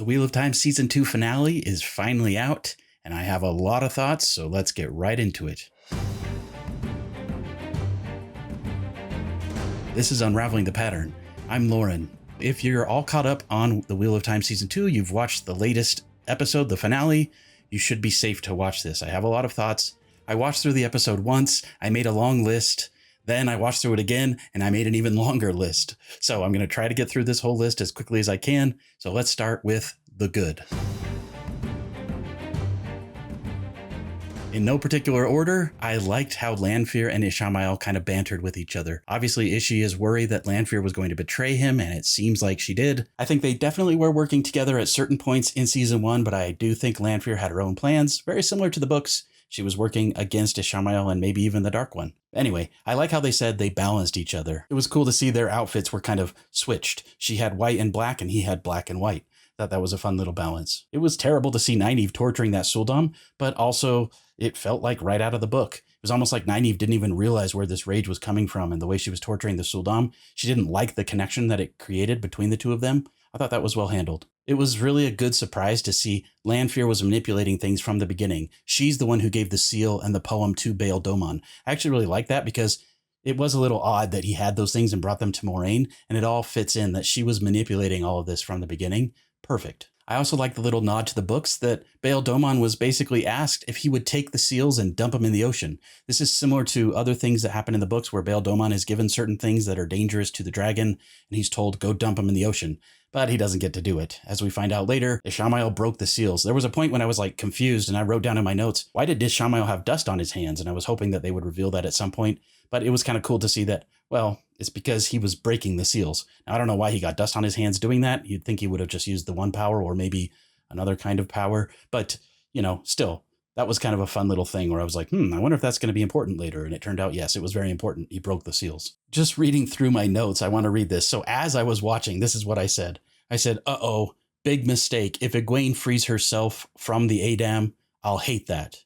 The Wheel of Time Season 2 finale is finally out, and I have a lot of thoughts, so let's get right into it. This is Unraveling the Pattern. I'm Lauren. If you're all caught up on The Wheel of Time Season 2, you've watched the latest episode, the finale, you should be safe to watch this. I have a lot of thoughts. I watched through the episode once, I made a long list, then I watched through it again, and I made an even longer list. So I'm going to try to get through this whole list as quickly as I can. So let's start with the good. In no particular order, I liked how Lanfear and Ishamael kind of bantered with each other. Obviously, Ishii is worried that Lanfear was going to betray him, and it seems like she did. I think they definitely were working together at certain points in season 1, but I do think Lanfear had her own plans, very similar to the books. She was working against Ishamael and maybe even the Dark One. Anyway, I like how they said they balanced each other. It was cool to see their outfits were kind of switched. She had white and black, and he had black and white. Thought that was a fun little balance. It was terrible to see Nynaeve torturing that sul'dam, but also it felt like right out of the book. It was almost like Nynaeve didn't even realize where this rage was coming from, and the way she was torturing the sul'dam, she didn't like the connection that it created between the two of them. I thought that was well handled. It was really a good surprise to see Lanfear was manipulating things from the beginning. She's the one who gave the seal and the poem to Baal Domon. I actually really like that because it was a little odd that he had those things and brought them to Moraine, and it all fits in that she was manipulating all of this from the beginning. Perfect. I also like the little nod to the books that Baal Domon was basically asked if he would take the seals and dump them in the ocean. This is similar to other things that happen in the books where Baal Domon is given certain things that are dangerous to the dragon, and he's told, go dump them in the ocean. But he doesn't get to do it. As we find out later, Ishamael broke the seals. There was a point when I was confused, and I wrote down in my notes, why did Ishamael have dust on his hands? And I was hoping that they would reveal that at some point. But it was kind of cool to see that, well, it's because he was breaking the seals. Now, I don't know why he got dust on his hands doing that. You'd think he would have just used the one power or maybe another kind of power. But, still, that was kind of a fun little thing where I was like, I wonder if that's going to be important later. And it turned out, yes, it was very important. He broke the seals. Just reading through my notes, I want to read this. So as I was watching, this is what I said. I said, uh-oh, big mistake. If Egwene frees herself from the sul'dam, I'll hate that.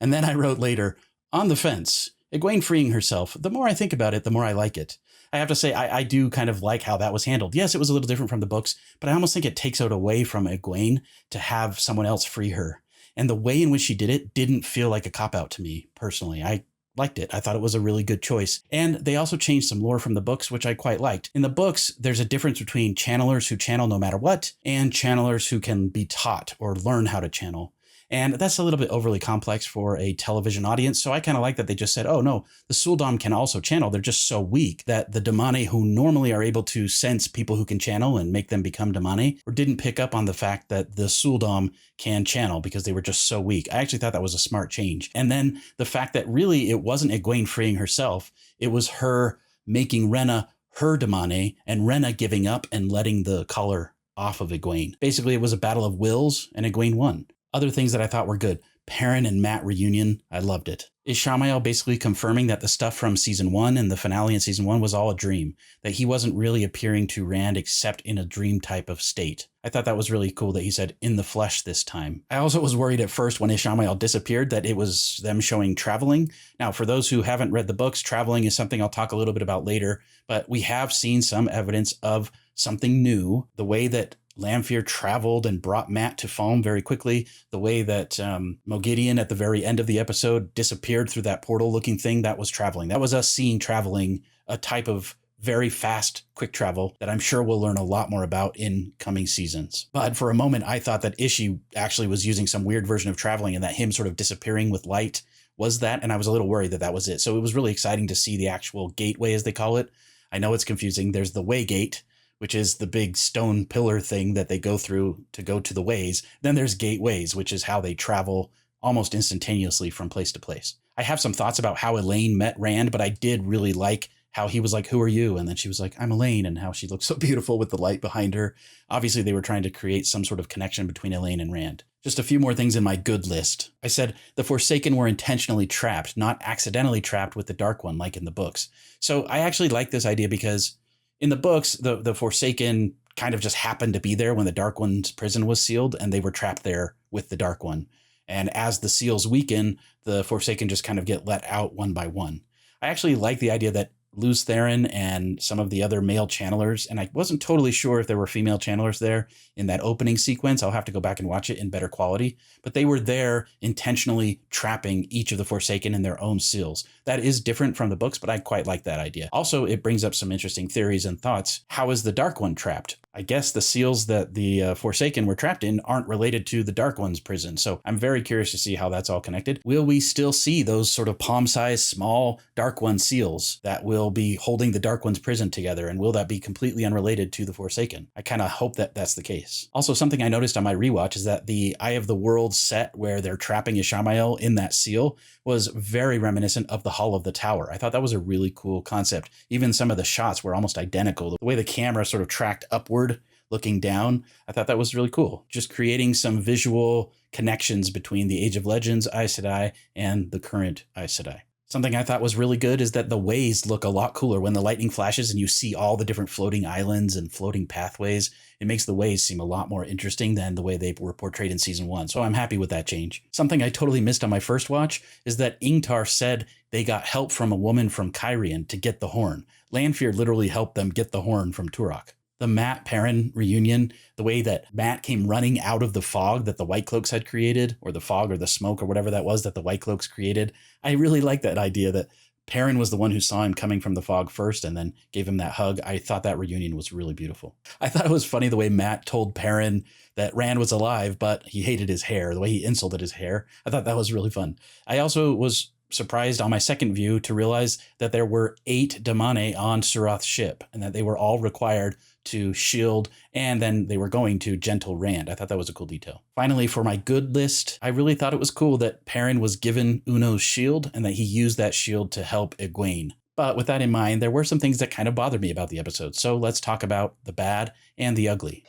And then I wrote later, on the fence, Egwene freeing herself, the more I think about it, the more I like it. I have to say, I do kind of like how that was handled. Yes, it was a little different from the books, but I almost think it takes it away from Egwene to have someone else free her. And the way in which she did it didn't feel like a cop-out to me, personally. I liked it. I thought it was a really good choice. And they also changed some lore from the books, which I quite liked. In the books, there's a difference between channelers who channel no matter what and channelers who can be taught or learn how to channel. And that's a little bit overly complex for a television audience. So I kind of like that they just said, oh no, the sul'dam can also channel. They're just so weak that the damane who normally are able to sense people who can channel and make them become damane or didn't pick up on the fact that the sul'dam can channel because they were just so weak. I actually thought that was a smart change. And then the fact that really it wasn't Egwene freeing herself. It was her making Rhaena her damane and Rhaena giving up and letting the collar off of Egwene. Basically, it was a battle of wills and Egwene won. Other things that I thought were good. Perrin and Mat reunion. I loved it. Ishamael basically confirming that the stuff from season 1 and the finale in season 1 was all a dream, that he wasn't really appearing to Rand except in a dream type of state. I thought that was really cool that he said in the flesh this time. I also was worried at first when Ishamael disappeared that it was them showing traveling. Now, for those who haven't read the books, traveling is something I'll talk a little bit about later, but we have seen some evidence of something new. The way that Lanfear traveled and brought Mat to Falme very quickly. The way that Moghedien at the very end of the episode disappeared through that portal-looking thing, that was traveling. That was us seeing traveling, a type of very fast, quick travel that I'm sure we'll learn a lot more about in coming seasons. But for a moment, I thought that Ishii actually was using some weird version of traveling and that him sort of disappearing with light was that, and I was a little worried that that was it. So it was really exciting to see the actual gateway, as they call it. I know it's confusing. There's the way gate, which is the big stone pillar thing that they go through to go to the ways. Then there's gateways, which is how they travel almost instantaneously from place to place. I have some thoughts about how Elaine met Rand, but I did really like how he was like, who are you? And then she was like, I'm Elaine, and how she looked so beautiful with the light behind her. Obviously, they were trying to create some sort of connection between Elaine and Rand. Just a few more things in my good list. I said the Forsaken were intentionally trapped, not accidentally trapped with the Dark One like in the books. So I actually like this idea because in the books, the Forsaken kind of just happened to be there when the Dark One's prison was sealed, and they were trapped there with the Dark One. And as the seals weaken, the Forsaken just kind of get let out one by one. I actually like the idea that Luz Theron and some of the other male channelers. And I wasn't totally sure if there were female channelers there in that opening sequence. I'll have to go back and watch it in better quality. But they were there intentionally trapping each of the Forsaken in their own seals. That is different from the books, but I quite like that idea. Also, it brings up some interesting theories and thoughts. How is the Dark One trapped? I guess the seals that the Forsaken were trapped in aren't related to the Dark One's prison. So I'm very curious to see how that's all connected. Will we still see those sort of palm-sized small Dark One seals that will be holding the Dark One's prison together? And will that be completely unrelated to the Forsaken? I kind of hope that that's the case. Also, something I noticed on my rewatch is that the Eye of the World set where they're trapping Ishamael in that seal was very reminiscent of the Hall of the Tower. I thought that was a really cool concept. Even some of the shots were almost identical. The way the camera sort of tracked upward looking down, I thought that was really cool. Just creating some visual connections between the Age of Legends Aes Sedai and the current Aes Sedai. Something I thought was really good is that the ways look a lot cooler when the lightning flashes and you see all the different floating islands and floating pathways. It makes the ways seem a lot more interesting than the way they were portrayed in season 1. So I'm happy with that change. Something I totally missed on my first watch is that Ingtar said they got help from a woman from Kyrian to get the horn. Lanfear literally helped them get the horn from Turok. The Matt Perrin reunion, the way that Matt came running out of the fog that the White Cloaks had created, or the fog or the smoke or whatever that was that the White Cloaks created. I really like that idea that Perrin was the one who saw him coming from the fog first and then gave him that hug. I thought that reunion was really beautiful. I thought it was funny the way Matt told Perrin that Rand was alive, but he hated his hair, the way he insulted his hair. I thought that was really fun. I also was surprised on my second view to realize that there were 8 Damane on Surath's ship and that they were all required to shield, and then they were going to gentle Rand. I thought that was a cool detail. Finally, for my good list, I really thought it was cool that Perrin was given Uno's shield and that he used that shield to help Egwene. But with that in mind, there were some things that kind of bothered me about the episode. So let's talk about the bad and the ugly.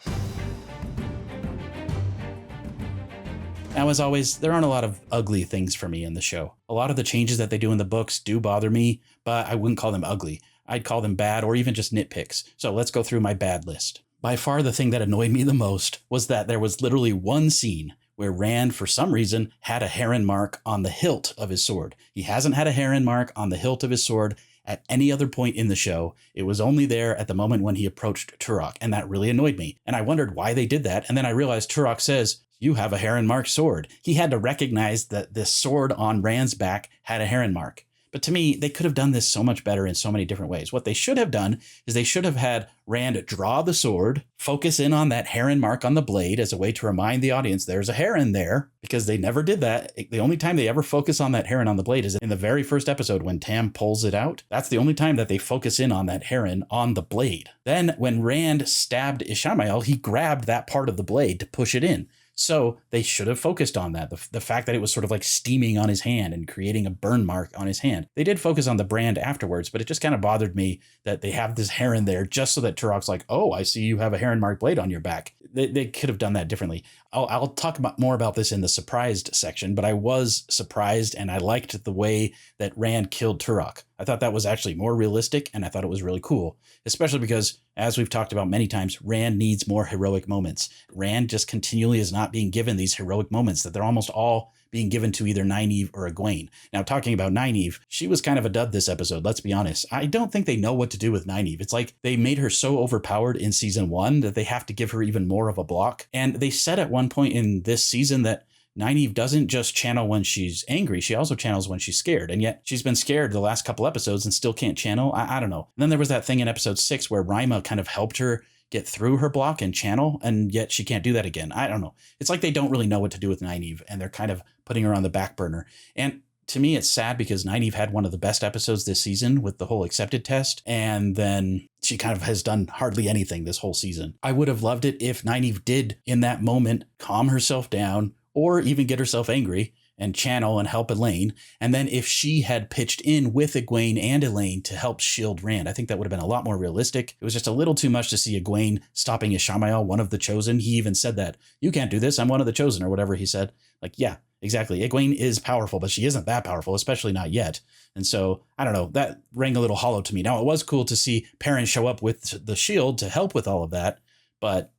Now, as always, there aren't a lot of ugly things for me in the show. A lot of the changes that they do in the books do bother me, but I wouldn't call them ugly. I'd call them bad or even just nitpicks. So let's go through my bad list. By far, the thing that annoyed me the most was that there was literally one scene where Rand, for some reason, had a heron mark on the hilt of his sword. He hasn't had a heron mark on the hilt of his sword at any other point in the show. It was only there at the moment when he approached Turok, and that really annoyed me. And I wondered why they did that, and then I realized Turok says, "You have a heron marked sword." He had to recognize that this sword on Rand's back had a heron mark. But to me, they could have done this so much better in so many different ways. What they should have done is they should have had Rand draw the sword, focus in on that heron mark on the blade as a way to remind the audience there's a heron there, because they never did that. The only time they ever focus on that heron on the blade is in the very first episode when Tam pulls it out. That's the only time that they focus in on that heron on the blade. Then when Rand stabbed Ishamael, he grabbed that part of the blade to push it in. So they should have focused on that. The fact that it was sort of like steaming on his hand and creating a burn mark on his hand. They did focus on the brand afterwards, but it just kind of bothered me that they have this heron there just so that Turok's like, "Oh, I see you have a heron mark blade on your back." They could have done that differently. I'll talk more about this in the surprised section, but I was surprised and I liked the way that Rand killed Turok. I thought that was actually more realistic and I thought it was really cool, especially because, as we've talked about many times, Rand needs more heroic moments. Rand just continually is not being given these heroic moments, that they're almost all being given to either Nynaeve or Egwene. Now, talking about Nynaeve, she was kind of a dud this episode, let's be honest. I don't think they know what to do with Nynaeve. It's like they made her so overpowered in season 1 that they have to give her even more of a block. And they said at one point in this season that Nynaeve doesn't just channel when she's angry, she also channels when she's scared. And yet she's been scared the last couple episodes and still can't channel. I don't know. And then there was that thing in episode 6 where Rima kind of helped her get through her block and channel, and yet she can't do that again. I don't know. It's like they don't really know what to do with Nynaeve, and they're kind of putting her on the back burner. And to me, it's sad because Nynaeve had one of the best episodes this season with the whole accepted test, and then she kind of has done hardly anything this whole season. I would have loved it if Nynaeve did, in that moment, calm herself down, or even get herself angry and channel and help Elaine. And then if she had pitched in with Egwene and Elaine to help shield Rand, I think that would have been a lot more realistic. It was just a little too much to see Egwene stopping Ishamael, one of the chosen. He even said that, "You can't do this, I'm one of the chosen," or whatever he said. Like, yeah, exactly. Egwene is powerful, but she isn't that powerful, especially not yet. And so, I don't know, that rang a little hollow to me. Now, it was cool to see Perrin show up with the shield to help with all of that. But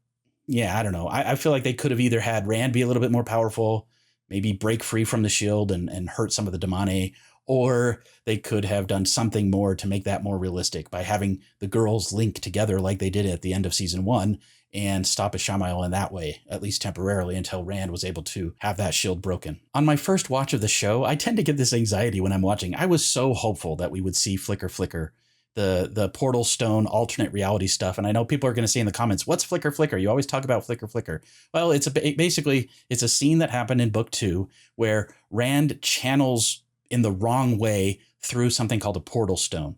yeah, I don't know. I feel like they could have either had Rand be a little bit more powerful, maybe break free from the shield and hurt some of the Damane, Or they could have done something more to make that more realistic by having the girls link together like they did at the end of season 1 and stop Ishamael in that way, at least temporarily, until Rand was able to have that shield broken. On my first watch of the show, I tend to get this anxiety when I'm watching. I was so hopeful that we would see Flicker Flicker, the portal stone alternate reality stuff. And I know people are going to say in the comments, what's Flicker Flicker? You always talk about Flicker Flicker. Well, basically it's a scene that happened in book 2 where Rand channels in the wrong way through something called a portal stone.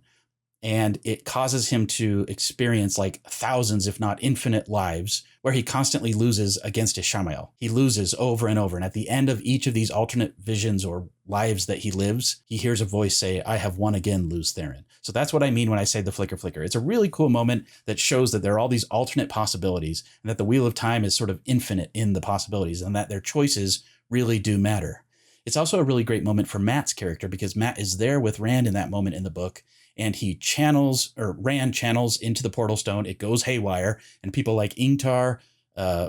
And it causes him to experience like thousands, if not infinite lives, where he constantly loses against Ishamael. He loses over and over. And at the end of each of these alternate visions or lives that he lives, he hears a voice say, I have won again, Luz Theron. So that's what I mean when I say the Flicker Flicker. It's a really cool moment that shows that there are all these alternate possibilities and that the Wheel of Time is sort of infinite in the possibilities and that their choices really do matter. It's also a really great moment for Matt's character because Matt is there with Rand in that moment in the book. And Rand channels into the portal stone. It goes haywire. And people like Ingtar,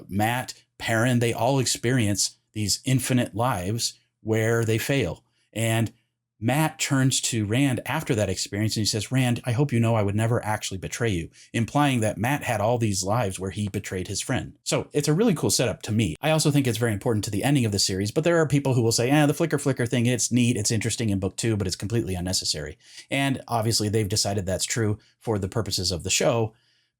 Matt, Perrin, they all experience these infinite lives where they fail. And Matt turns to Rand after that experience and he says, Rand, I hope you know I would never actually betray you, implying that Matt had all these lives where he betrayed his friend. So it's a really cool setup to me. I also think it's very important to the ending of the series, but there are people who will say, the Flicker Flicker thing, it's neat, it's interesting in book 2, but it's completely unnecessary. And obviously they've decided that's true for the purposes of the show.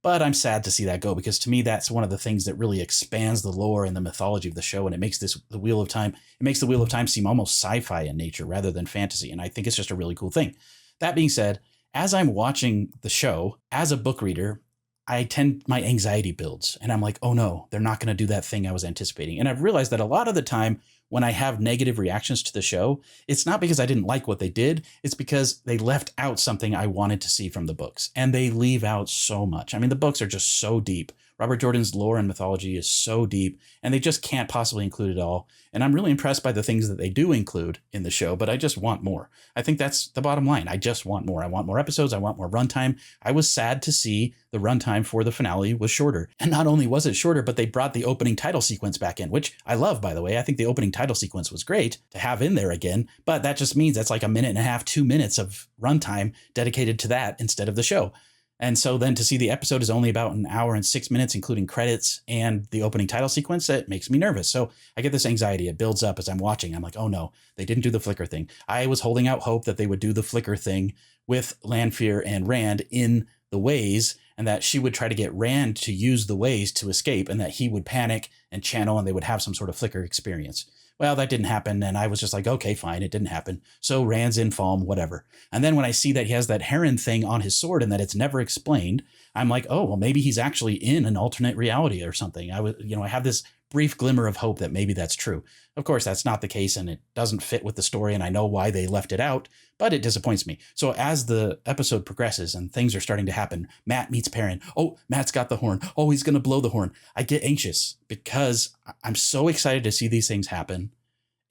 But I'm sad to see that go because to me, that's one of the things that really expands the lore and the mythology of the show. And it makes the Wheel of Time seem almost sci-fi in nature rather than fantasy. And I think it's just a really cool thing. That being said, as I'm watching the show, as a book reader, my anxiety builds and I'm like, oh no, they're not going to do that thing I was anticipating. And I've realized that a lot of the time when I have negative reactions to the show, it's not because I didn't like what they did. It's because they left out something I wanted to see from the books. And they leave out so much. I mean, the books are just so deep. Robert Jordan's lore and mythology is so deep, and they just can't possibly include it all. And I'm really impressed by the things that they do include in the show, but I just want more. I think that's the bottom line. I just want more. I want more episodes. I want more runtime. I was sad to see the runtime for the finale was shorter. And not only was it shorter, but they brought the opening title sequence back in, which I love, by the way. I think the opening title sequence was great to have in there again, but that just means that's like 1.5 minutes, 2 minutes of runtime dedicated to that instead of the show. And so then to see the episode is only about 1 hour and 6 minutes, including credits and the opening title sequence, it makes me nervous. So I get this anxiety. It builds up as I'm watching. I'm like, oh no, they didn't do the Flicker thing. I was holding out hope that they would do the Flicker thing with Lanfear and Rand in the ways, and that she would try to get Rand to use the ways to escape, and that he would panic and channel and they would have some sort of Flicker experience. Well, that didn't happen, and I was just like, okay, fine, it didn't happen. So Rand's in Falm, whatever. And then when I see that he has that heron thing on his sword and that it's never explained, I'm like, oh, well, maybe he's actually in an alternate reality or something. I have this brief glimmer of hope that maybe that's true. Of course, that's not the case, and it doesn't fit with the story, and I know why they left it out, but it disappoints me. So as the episode progresses and things are starting to happen, Matt meets Perrin. Oh, Matt's got the horn. Oh, he's going to blow the horn. I get anxious because I'm so excited to see these things happen,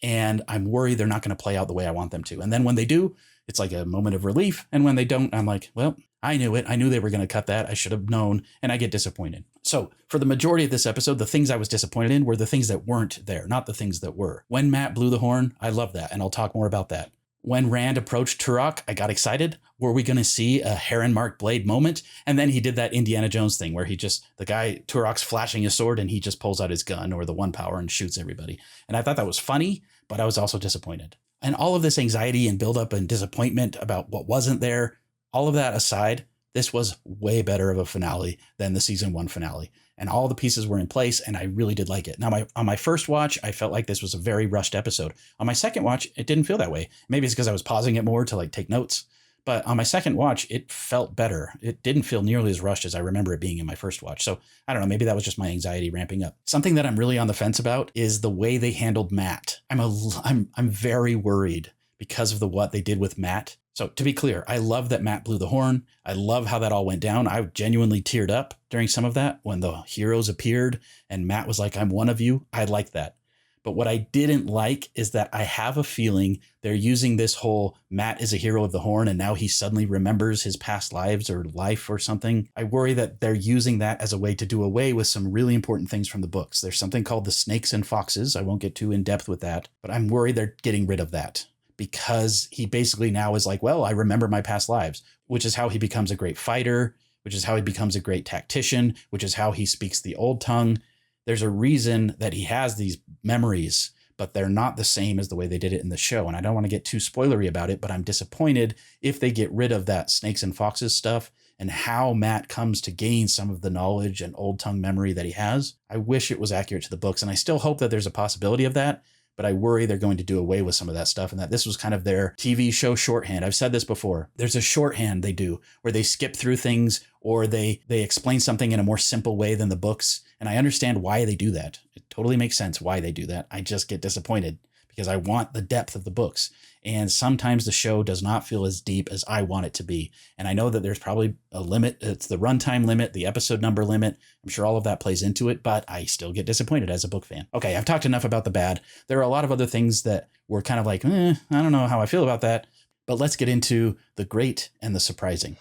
and I'm worried they're not going to play out the way I want them to. And then when they do, it's like a moment of relief, and when they don't, I'm like, well, I knew it. I knew they were going to cut that. I should have known, and I get disappointed. So for the majority of this episode, the things I was disappointed in were the things that weren't there, not the things that were. When Matt blew the horn, I love that, and I'll talk more about that. When Rand approached Turok, I got excited. Were we going to see a heron-marked blade moment? And then he did that Indiana Jones thing where Turok's flashing his sword and he just pulls out his gun or the one power and shoots everybody. And I thought that was funny, but I was also disappointed. And all of this anxiety and buildup and disappointment about what wasn't there, all of that aside, this was way better of a finale than the season 1 finale. And all the pieces were in place, and I really did like it. Now, on my first watch, I felt like this was a very rushed episode. On my second watch, it didn't feel that way. Maybe it's because I was pausing it more to take notes. But on my second watch, it felt better. It didn't feel nearly as rushed as I remember it being in my first watch. So I don't know, maybe that was just my anxiety ramping up. Something that I'm really on the fence about is the way they handled Matt. I'm very worried because of what they did with Matt. So to be clear, I love that Matt blew the horn. I love how that all went down. I genuinely teared up during some of that when the heroes appeared and Matt was like, I'm one of you. I like that. But what I didn't like is that I have a feeling they're using this whole Matt is a hero of the horn and now he suddenly remembers his past lives or life or something. I worry that they're using that as a way to do away with some really important things from the books. There's something called the snakes and foxes. I won't get too in depth with that, but I'm worried they're getting rid of that, because he basically now is like, well, I remember my past lives, which is how he becomes a great fighter, which is how he becomes a great tactician, which is how he speaks the old tongue. There's a reason that he has these memories, but they're not the same as the way they did it in the show. And I don't want to get too spoilery about it, but I'm disappointed if they get rid of that snakes and foxes stuff and how Matt comes to gain some of the knowledge and old tongue memory that he has. I wish it was accurate to the books, and I still hope that there's a possibility of that, but I worry they're going to do away with some of that stuff and that this was kind of their TV show shorthand. I've said this before. There's a shorthand they do where they skip through things or they explain something in a more simple way than the books. And I understand why they do that. It totally makes sense why they do that. I just get disappointed because I want the depth of the books. And sometimes the show does not feel as deep as I want it to be. And I know that there's probably a limit. It's the runtime limit, the episode number limit. I'm sure all of that plays into it, but I still get disappointed as a book fan. Okay, I've talked enough about the bad. There are a lot of other things that were kind of like, I don't know how I feel about that. But let's get into the great and the surprising.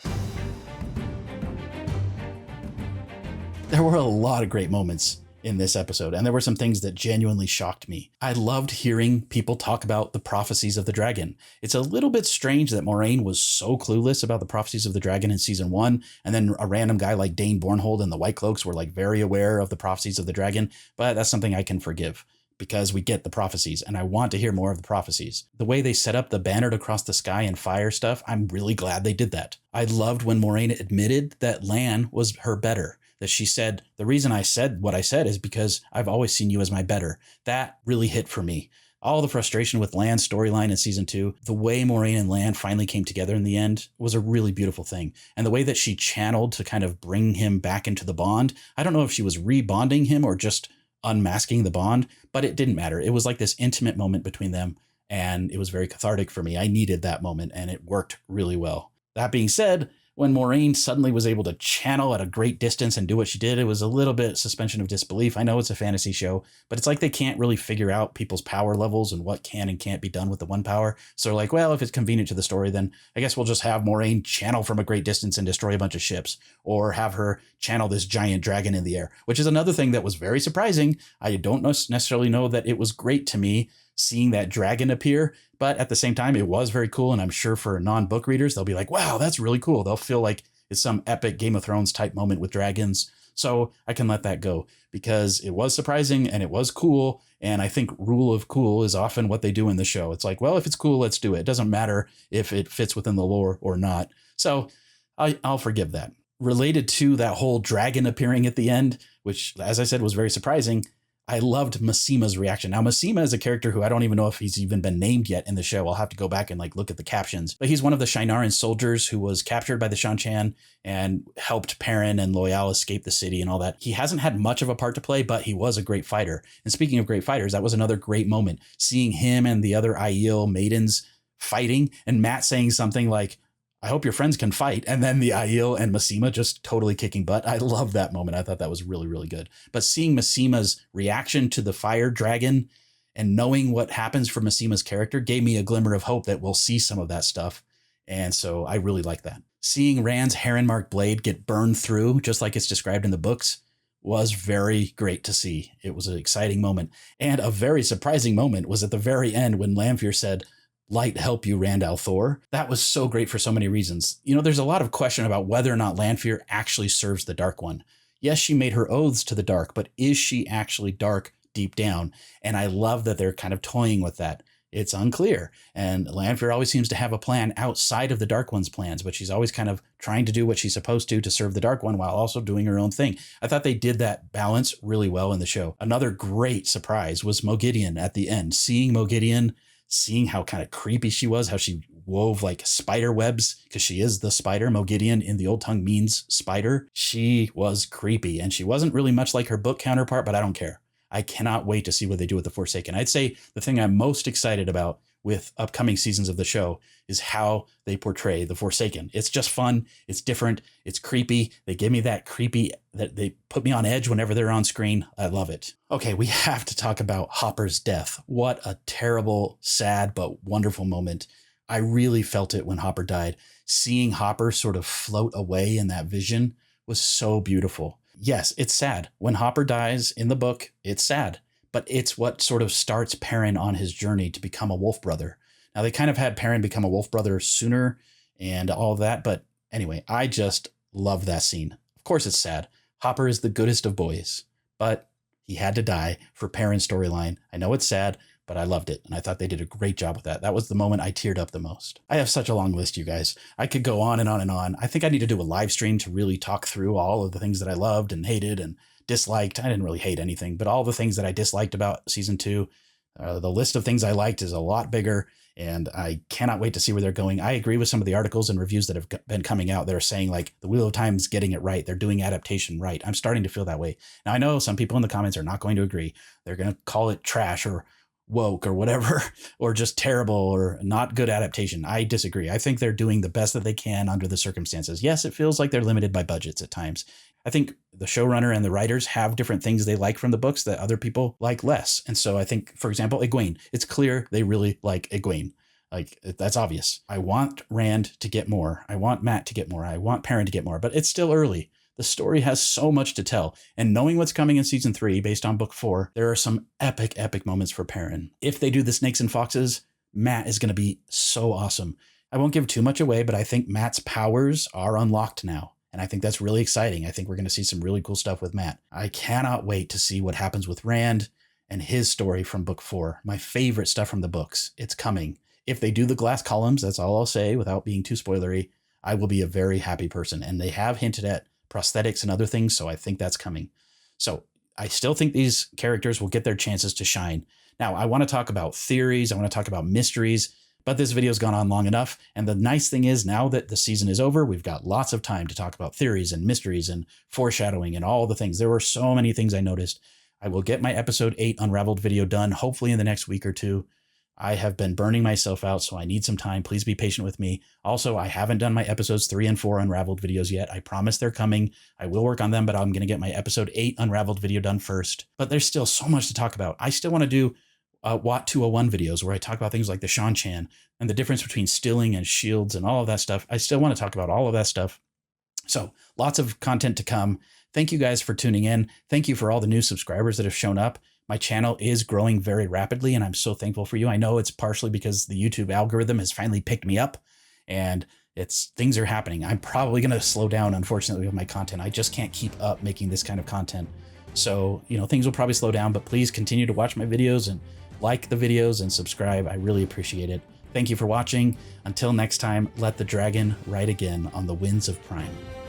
There were a lot of great moments in this episode, and there were some things that genuinely shocked me. I loved hearing people talk about the prophecies of the dragon. It's a little bit strange that Moiraine was so clueless about the prophecies of the dragon in season 1, and then a random guy like Dane Bornhold and the White Cloaks were like very aware of the prophecies of the dragon, but that's something I can forgive because we get the prophecies and I want to hear more of the prophecies. The way they set up the bannered across the sky and fire stuff, I'm really glad they did that. I loved when Moiraine admitted that Lan was her better. That she said, the reason I said what I said is because I've always seen you as my better. That really hit for me. All the frustration with Lan's storyline in season 2, the way Moiraine and Lan finally came together in the end was a really beautiful thing. And the way that she channeled to kind of bring him back into the bond, I don't know if she was rebonding him or just unmasking the bond, but it didn't matter. It was like this intimate moment between them, and it was very cathartic for me. I needed that moment, and it worked really well. That being said, when Moiraine suddenly was able to channel at a great distance and do what she did, it was a little bit suspension of disbelief. I know it's a fantasy show, but it's like they can't really figure out people's power levels and what can and can't be done with the one power. So they're like, well, if it's convenient to the story, then I guess we'll just have Moiraine channel from a great distance and destroy a bunch of ships, or have her channel this giant dragon in the air, which is another thing that was very surprising. I don't necessarily know that it was great to me seeing that dragon appear, but at the same time, it was very cool. And I'm sure for non-book readers, they'll be like, wow, that's really cool. They'll feel like it's some epic Game of Thrones type moment with dragons. So I can let that go because it was surprising and it was cool. And I think rule of cool is often what they do in the show. It's like, well, if it's cool, let's do it. It doesn't matter if it fits within the lore or not. So I'll forgive that. Related to that whole dragon appearing at the end, which, as I said, was very surprising, I loved Massima's reaction. Now, Massima is a character who I don't even know if he's even been named yet in the show. I'll have to go back and look at the captions. But he's one of the Shinaran soldiers who was captured by the Shan-Chan and helped Perrin and Loyal escape the city and all that. He hasn't had much of a part to play, but he was a great fighter. And speaking of great fighters, that was another great moment. Seeing him and the other Aiel maidens fighting and Matt saying something like, I hope your friends can fight. And then the Aiel and Massima just totally kicking butt. I love that moment. I thought that was really, really good. But seeing Massima's reaction to the fire dragon and knowing what happens for Massima's character gave me a glimmer of hope that we'll see some of that stuff. And so I really like that. Seeing Rand's heron-marked blade get burned through, just like it's described in the books, was very great to see. It was an exciting moment. And a very surprising moment was at the very end when Lanfear said, light help you, Rand al'Thor. That was so great for so many reasons. You know, there's a lot of question about whether or not Lanfear actually serves the Dark One. Yes, she made her oaths to the dark, but is she actually dark deep down? And I love that they're kind of toying with that. It's unclear. And Lanfear always seems to have a plan outside of the Dark One's plans, but she's always kind of trying to do what she's supposed to serve the Dark One while also doing her own thing. I thought they did that balance really well in the show. Another great surprise was Moghedien at the end. Seeing Moghedien, seeing how kind of creepy she was, how she wove like spider webs, because she is the spider. Moghedien in the Old Tongue means spider. She was creepy, and she wasn't really much like her book counterpart, but I don't care. I cannot wait to see what they do with the Forsaken. I'd say the thing I'm most excited about with upcoming seasons of the show is how they portray the Forsaken. It's just fun. It's different. It's creepy. They give me that creepy, that they put me on edge whenever they're on screen. I love it. Okay, we have to talk about Hopper's death. What a terrible, sad, but wonderful moment. I really felt it when Hopper died. Seeing Hopper sort of float away in that vision was so beautiful. Yes, it's sad. When Hopper dies in the book, it's sad. But it's what sort of starts Perrin on his journey to become a wolf brother. Now, they kind of had Perrin become a wolf brother sooner and all of that. But anyway, I just love that scene. Of course, it's sad. Hopper is the goodest of boys, but he had to die for Perrin's storyline. I know it's sad, but I loved it. And I thought they did a great job with that. That was the moment I teared up the most. I have such a long list, you guys. I could go on and on and on. I think I need to do a live stream to really talk through all of the things that I loved and hated and disliked. I didn't really hate anything, but all the things that I disliked about season 2. The list of things I liked is a lot bigger, and I cannot wait to see where they're going. I agree with some of the articles and reviews that have been coming out. They're saying like the Wheel of Time's getting it right. They're doing adaptation right. I'm starting to feel that way. Now, I know some people in the comments are not going to agree. They're going to call it trash or woke or whatever, or just terrible or not good adaptation. I disagree. I think they're doing the best that they can under the circumstances. Yes, it feels like they're limited by budgets at times. I think the showrunner and the writers have different things they like from the books that other people like less. And so I think, for example, Egwene, it's clear they really like Egwene. Like, that's obvious. I want Rand to get more. I want Matt to get more. I want Perrin to get more, but it's still early. The story has so much to tell, and knowing what's coming in season 3 based on book 4, there are some epic moments for Perrin. If they do the Snakes and Foxes, Matt is going to be so awesome. I won't give too much away, but I think Matt's powers are unlocked now. And I think that's really exciting. I think we're going to see some really cool stuff with Matt. I cannot wait to see what happens with Rand and his story from book 4. My favorite stuff from the books. It's coming. If they do the glass columns, that's all I'll say without being too spoilery, I will be a very happy person. And they have hinted at prosthetics and other things, so I think that's coming. So I still think these characters will get their chances to shine. Now, I want to talk about theories. I want to talk about mysteries. But this video's gone on long enough. And the nice thing is, now that the season is over, we've got lots of time to talk about theories and mysteries and foreshadowing and all the things. There were so many things I noticed. I will get my episode 8 Unraveled video done, hopefully in the next week or two. I have been burning myself out, so I need some time. Please be patient with me. Also, I haven't done my episodes 3 and 4 Unraveled videos yet. I promise they're coming. I will work on them, but I'm going to get my episode 8 Unraveled video done first. But there's still so much to talk about. I still want to do Watt 201 videos where I talk about things like the Shan-Chan and the difference between stilling and shields and all of that stuff. I still want to talk about all of that stuff. So lots of content to come. Thank you guys for tuning in. Thank you for all the new subscribers that have shown up. My channel is growing very rapidly, and I'm so thankful for you. I know it's partially because the YouTube algorithm has finally picked me up, and things are happening. I'm probably going to slow down, unfortunately, with my content. I just can't keep up making this kind of content. So, things will probably slow down, but please continue to watch my videos and like the videos and subscribe. I really appreciate it. Thank you for watching. Until next time, let the dragon ride again on the winds of Prime.